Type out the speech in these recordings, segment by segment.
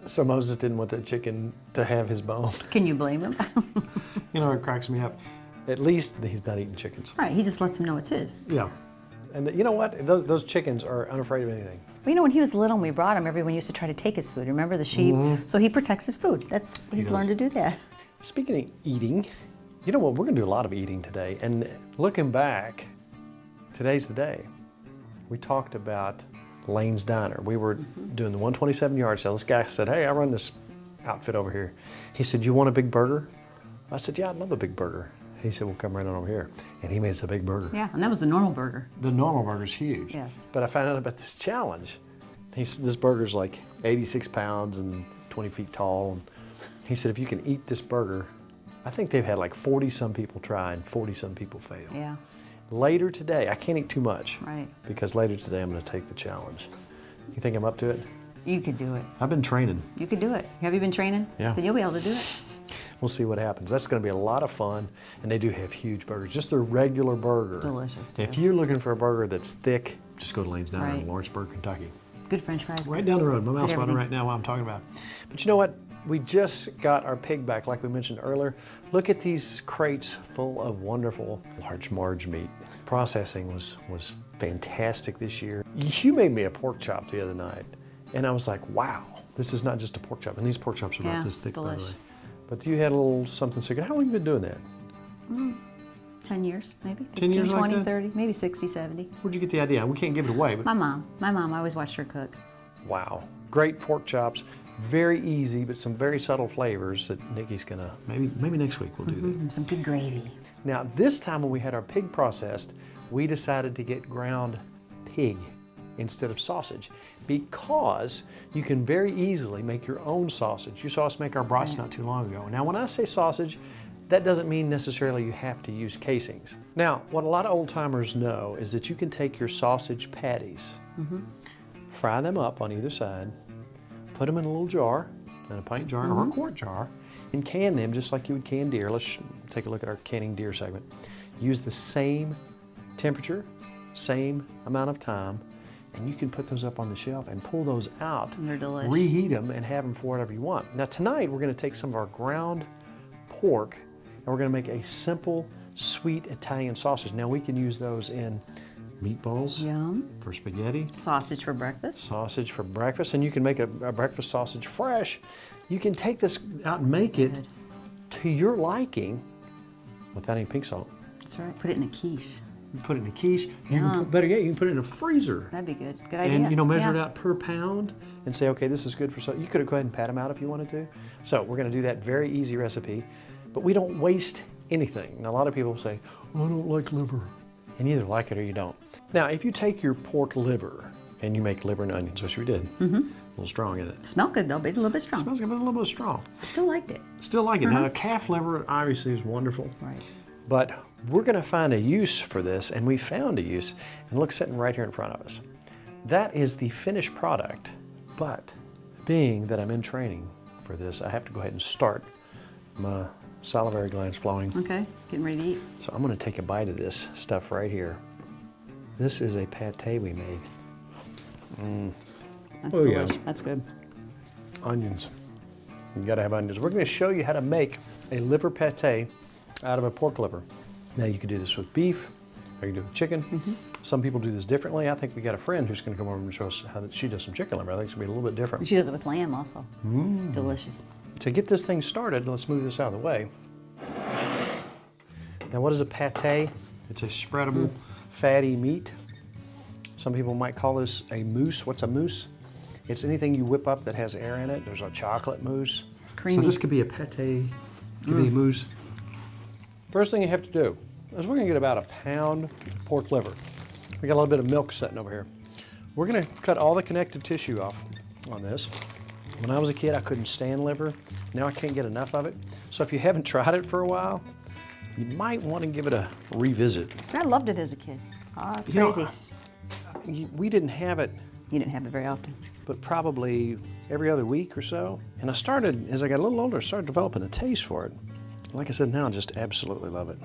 So Moses didn't want that chicken to have his bone. Can you blame him? You know, it cracks me up. At least he's not eating chickens. Right, he just lets him know it's his. Yeah. And you know what? Those chickens are unafraid of anything. Well, you know, when he was little and we brought him, everyone used to try to take his food. Remember the sheep? So he protects his food. He's learned to do that. Speaking of eating, you know what? We're going to do a lot of eating today. And looking back, today's the day. We talked about Lane's Diner. We were doing the 127 yard sale. This guy said, hey, I run this outfit over here. He said, you want a big burger? I said, yeah, I'd love a big burger. He said, well, come right on over here. And he made us a big burger. Yeah, and that was the normal burger. The normal burger's huge. Yes. But I found out about this challenge. This burger's like 86 pounds and 20 feet tall. And he said, if you can eat this burger, I think they've had like 40-some people try and 40-some people fail. Yeah. Later today, I can't eat too much. Right. Because later today, I'm going to take the challenge. You think I'm up to it? You could do it. I've been training. You could do it. Have you been training? Yeah. Then you'll be able to do it. We'll see what happens. That's going to be a lot of fun, and they do have huge burgers. Just their regular burger. Delicious, too. If you're looking for a burger that's thick, just go to Lane's Diner in Right. Lawrenceburg, Kentucky. Good French fries. Right down the road. My mouth's Good watering everything. right now while I'm talking about it. But you know what? We just got our pig back, like we mentioned earlier. Look at these crates full of wonderful large Marge meat. Processing was fantastic this year. You made me a pork chop the other night, and I was like, wow, this is not just a pork chop. And these pork chops are about this thick, by the way. But you had a little something secret. How long have you been doing that? 10 years, maybe. 10 years 20, like that? 30, maybe 60, 70. Where'd you get the idea? We can't give it away, but My mom, I always watched her cook. wow. Great pork chops. Very easy, but some very subtle flavors that Nikki's gonna, maybe next week we'll do that. And some good gravy. Now, this time when we had our pig processed, we decided to get ground pig instead of sausage because you can very easily make your own sausage. You saw us make our brats not too long ago. Now, when I say sausage, that doesn't mean necessarily you have to use casings. Now, what a lot of old timers know is that you can take your sausage patties, fry them up on either side, put them in a little jar, in a pint jar or a quart jar, and can them just like you would can deer. Let's take a look at our canning deer segment. Use the same temperature, same amount of time, and you can put those up on the shelf and pull those out, They're delicious. reheat them, and have them for whatever you want. Now tonight we're going to take some of our ground pork and we're going to make a simple, sweet Italian sausage. Now we can use those in meatballs Yum. for spaghetti, Sausage for breakfast. sausage for breakfast, and you can make a breakfast sausage fresh. You can take this out and make it to your liking without any pink salt. That's right. Put it in a quiche. You put it in a quiche. You can put, better yet, you can put it in a freezer. That'd be good. Good idea. And you know, measure it Yeah. out per pound and say, okay, this is good for so. You could go ahead and pat them out if you wanted to. So we're going to do that very easy recipe, but we don't waste anything. Now a lot of people say, I don't like liver, and you either like it or you don't. Now, if you take your pork liver and you make liver and onions, which we did, a little strong in it. Smell good though, but a little bit strong. Smells good, but a little bit strong. I still liked it. Still like it. Now, calf liver obviously is wonderful. Right. But we're going to find a use for this, and we found a use, and look, sitting right here in front of us. That is the finished product, but being that I'm in training for this, I have to go ahead and start. My salivary glands flowing. Okay, getting ready to eat. So I'm going to take a bite of this stuff right here. This is a pate we made. That's Oh, yeah. delicious. That's good. Onions. You got to have onions. We're going to show you how to make a liver pate out of a pork liver. Now you can do this with beef, or you can do it with chicken. Some people do this differently. I think we got a friend who's going to come over and show us how she does some chicken liver. I think it's going to be a little bit different. And she does it with lamb also. Delicious. To get this thing started, let's move this out of the way. Now, what is a pate? It's a spreadable, fatty meat. Some people might call this a mousse. What's a mousse? It's anything you whip up that has air in it. There's a chocolate mousse. It's creamy. So this could be a pate, could be a mousse. First thing you have to do is we're gonna get about a pound pork liver. We got a little bit of milk sitting over here. We're gonna cut all the connective tissue off on this. When I was a kid, I couldn't stand liver. Now I can't get enough of it. So if you haven't tried it for a while, you might want to give it a revisit. So I loved it as a kid. Oh, it's You know, crazy. we didn't have it, You didn't have it very often. but probably every other week or so. And I started, as I got a little older, I started developing a taste for it. Like I said, now I just absolutely love it.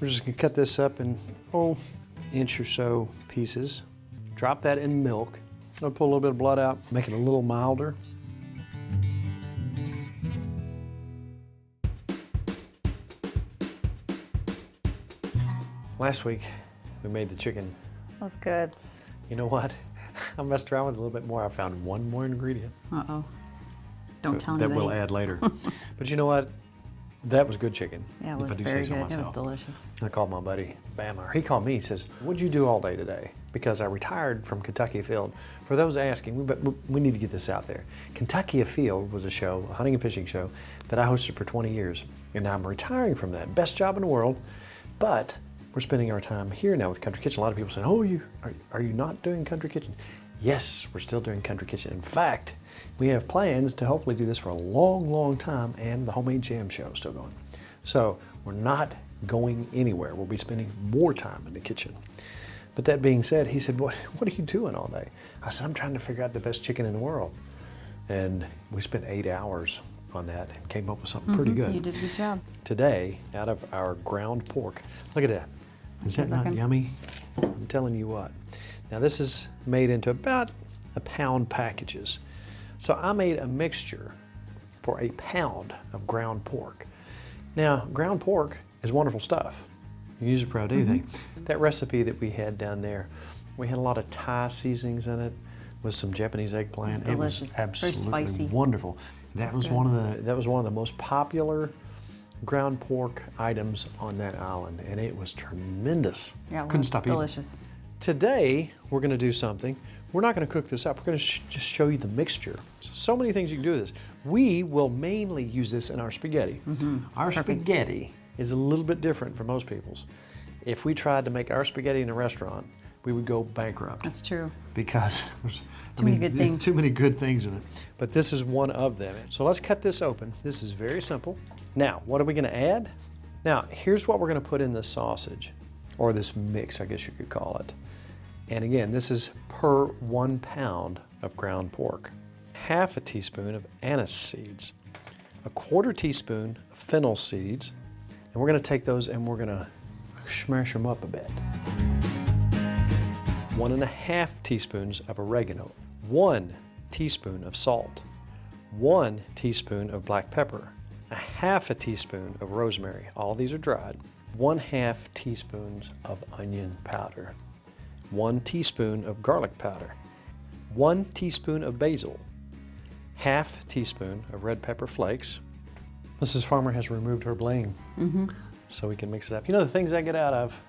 We're just gonna cut this up in, inch or so pieces. Drop that in milk. I'll pull a little bit of blood out, make it a little milder. Last week, we made the chicken. That was good. You know what? I messed around with it a little bit more. I found one more ingredient. Uh-oh. Don't tell that anybody. we'll add later. But you know what? That was good chicken. Yeah, it if was I do very say so good. It was myself. delicious. I called my buddy Bama. He called me. He says, "What'd you do all day today?" Because I retired from Kentucky Afield. For those asking, we need to get this out there. Kentucky Afield was a show, a hunting and fishing show, that I hosted for 20 years. And now I'm retiring from that. Best job in the world. But we're spending our time here now with Country Kitchen. A lot of people saying, "Oh, are you not doing Country Kitchen?" Yes, we're still doing Country Kitchen. In fact, we have plans to hopefully do this for a long, long time, and the Homemade Jam Show is still going. So we're not going anywhere. We'll be spending more time in the kitchen. But that being said, he said, what are you doing all day? I said, I'm trying to figure out the best chicken in the world. And we spent 8 hours on that and came up with something pretty good. You did a good job. Today, out of our ground pork, look at that. Is that not yummy? I'm telling you what. Now this is made into about a pound packages. So I made a mixture for a pound of ground pork. Now, ground pork is wonderful stuff. You can use it for about anything. That recipe that we had down there, we had a lot of Thai seasonings in it with some Japanese eggplant. It's delicious. It was absolutely very spicy. wonderful. That was one of the most popular ground pork items on that island, and it was tremendous. Yeah, it Couldn't was stop eating. delicious. Today, we're going to do something. We're not going to cook this up. We're going to just show you the mixture. So many things you can do with this. We will mainly use this in our spaghetti. Our spaghetti is a little bit different from most people's. If we tried to make our spaghetti in a restaurant, we would go bankrupt. That's true. Because there's Too many good things. Too many good things in it. But this is one of them. So let's cut this open. This is very simple. Now, what are we going to add? Now, here's what we're going to put in the sausage, or this mix, I guess you could call it. And again, this is per 1 pound of ground pork. Half a teaspoon of anise seeds, a 1/4 teaspoon of fennel seeds, and we're going to take those and we're going to smash them up a bit. 1½ teaspoons of oregano, 1 teaspoon of salt, 1 teaspoon of black pepper, a 1/2 teaspoon of rosemary, all these are dried, 1/2 teaspoons of onion powder, 1 teaspoon of garlic powder, 1 teaspoon of basil, 1/2 teaspoon of red pepper flakes. Mrs. Farmer has removed her bling, so we can mix it up. You know the things I get out of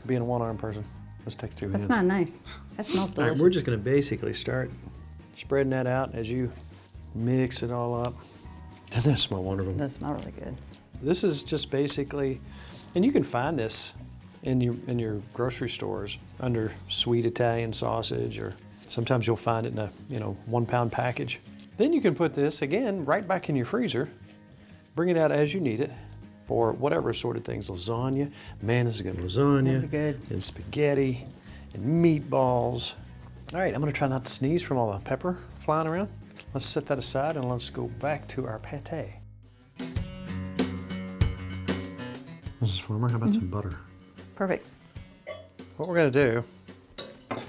being a one-armed person? This takes 2 hands. That's not nice. That smells All delicious. right, we're just going to basically start spreading that out as you mix it all up. Doesn't that smell wonderful? It does smell really good. This is just basically, and you can find this in your grocery stores under sweet Italian sausage, or sometimes you'll find it in a 1 pound package. Then you can put this again right back in your freezer, bring it out as you need it for whatever assorted things, lasagna. Man, this is good lasagna. That'd be good. And spaghetti and meatballs. All right, I'm gonna try not to sneeze from all the pepper flying around. Let's set that aside and let's go back to our pate. Mrs. Farmer, how about some butter? Perfect. What we're gonna do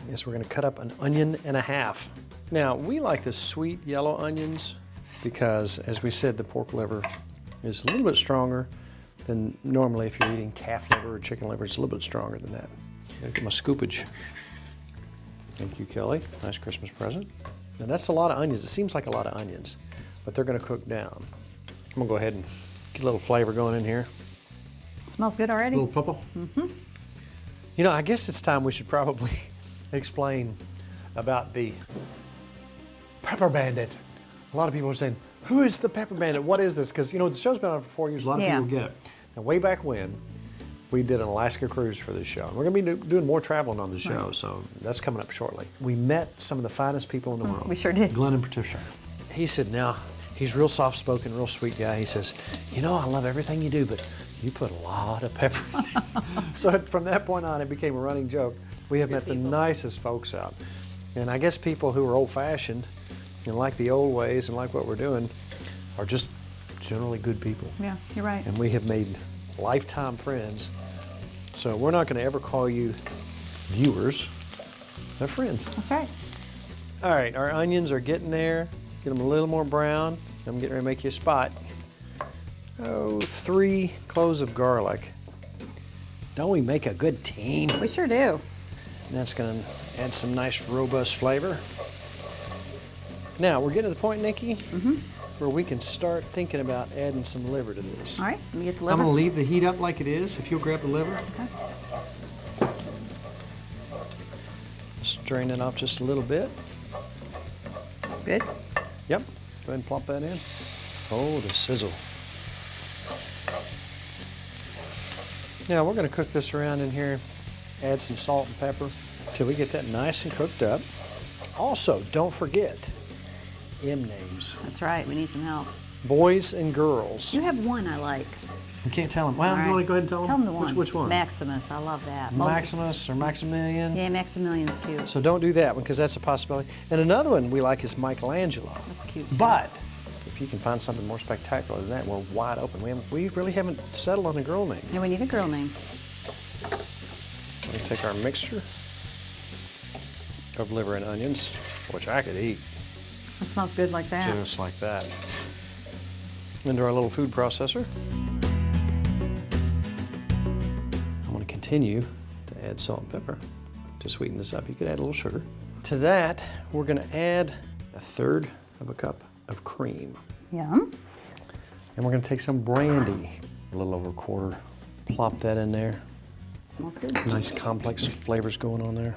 is we're gonna cut up an 1.5 onions. Now, we like the sweet yellow onions because, as we said, the pork liver is a little bit stronger than normally if you're eating calf liver or chicken liver. It's a little bit stronger than that. Gotta get my scoopage. Thank you, Kelly. Nice Christmas present. Now that's a lot of onions. It seems like a lot of onions, but they're gonna cook down. I'm gonna go ahead and get a little flavor going in here. Smells good already. A little purple. You know, I guess it's time we should probably explain about the Pepper Bandit. A lot of people are saying, who is the Pepper Bandit? What is this? Because, you know, the show's been on for 4 years. A lot of people get it. Now, way back when, we did an Alaska cruise for this show. And we're going to be doing more traveling on the show, so that's coming up shortly. We met some of the finest people in the world. We sure did. Glenn and Patricia. He said, now, he's real soft-spoken, real sweet guy. He says, you know, I love everything you do, but you put a lot of pepper in it. So from that point on, it became a running joke. We have met the nicest folks out. And I guess people who are old-fashioned and like the old ways and like what we're doing are just generally good people. Yeah, you're right. And we have made lifetime friends. So we're not going to ever call you viewers. They're friends. That's right. All right, our onions are getting there. Get them a little more brown. I'm getting ready to make you a spot. Oh, 3 cloves of garlic. Don't we make a good team? We sure do. That's going to add some nice robust flavor. Now, we're getting to the point, Nikki, where we can start thinking about adding some liver to this. All right, let me get the I'm liver. going to leave the heat up like it is, if you'll grab the liver. Okay. Strain it off just a little bit. Good. Yep, go ahead and plop that in. Oh, the sizzle. Now, we're going to cook this around in here, add some salt and pepper till we get that nice and cooked up. Also, don't forget M names. That's right, we need some help. Boys and girls. You have one I like. You can't tell them. Well, All you right. want to go ahead and tell them? Tell them the one. Which one? Maximus, I love that. Maximus or Maximilian? Yeah, Maximilian's cute. So don't do that one because that's a possibility. And another one we like is Michelangelo. That's cute too. But if you can find something more spectacular than that, we're wide open. We really haven't settled on a girl name. Yeah, we need a girl name. We take our mixture of liver and onions, which I could eat It smells good like that. just like that, into our little food processor. I'm going to continue to add salt and pepper to sweeten this up. You could add a little sugar. To that, we're going to add 1/3 of a cup of cream. Yum. And we're going to take some brandy, a little over 1/4. Plop that in there. Smells good. Nice complex flavors going on there.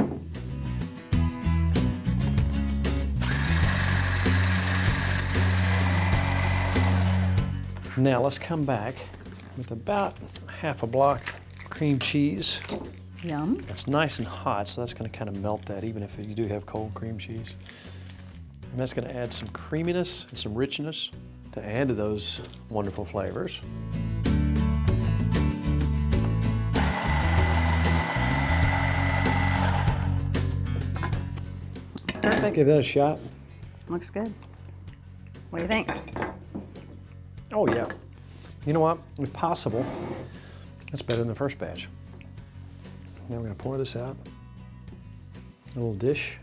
Now let's come back with about 1/2 block cream cheese. Yum. It's nice and hot, so that's going to kind of melt that, even if you do have cold cream cheese. And that's going to add some creaminess and some richness to add to those wonderful flavors. It's Let's perfect. give that a shot. Looks good. What do you think? Oh yeah. You know what? If possible, that's better than the first batch. Now we're going to pour this out. A little dish.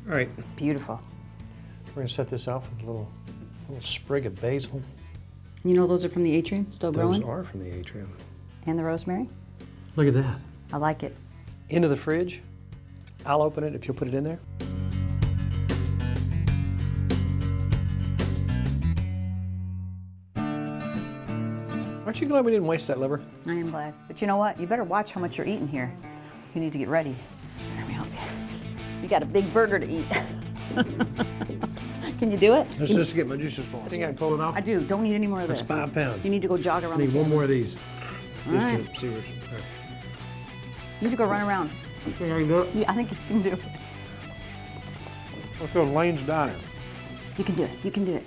All right, Beautiful. we're going to set this off with a little sprig of basil. You know those are from the atrium, still Those growing? are from the atrium. And the rosemary? Look at that. I like it. Into the fridge. I'll open it if you'll put it in there. Aren't you glad we didn't waste that liver? I am glad. But you know what? You better watch how much you're eating here. You need to get ready. Let me help you. You got a big burger to eat. Can you do it? That's just to get my juices flowing. I think I can pull it off. I do. Don't need any more of this. That's 5 pounds. You need to go jog around I need the one cabin. more of these. All Just right. to see what. You need to go run around. I think I can do it. Yeah, I think you can do it. Let's go to Lane's Diner. You can do it. You can do it.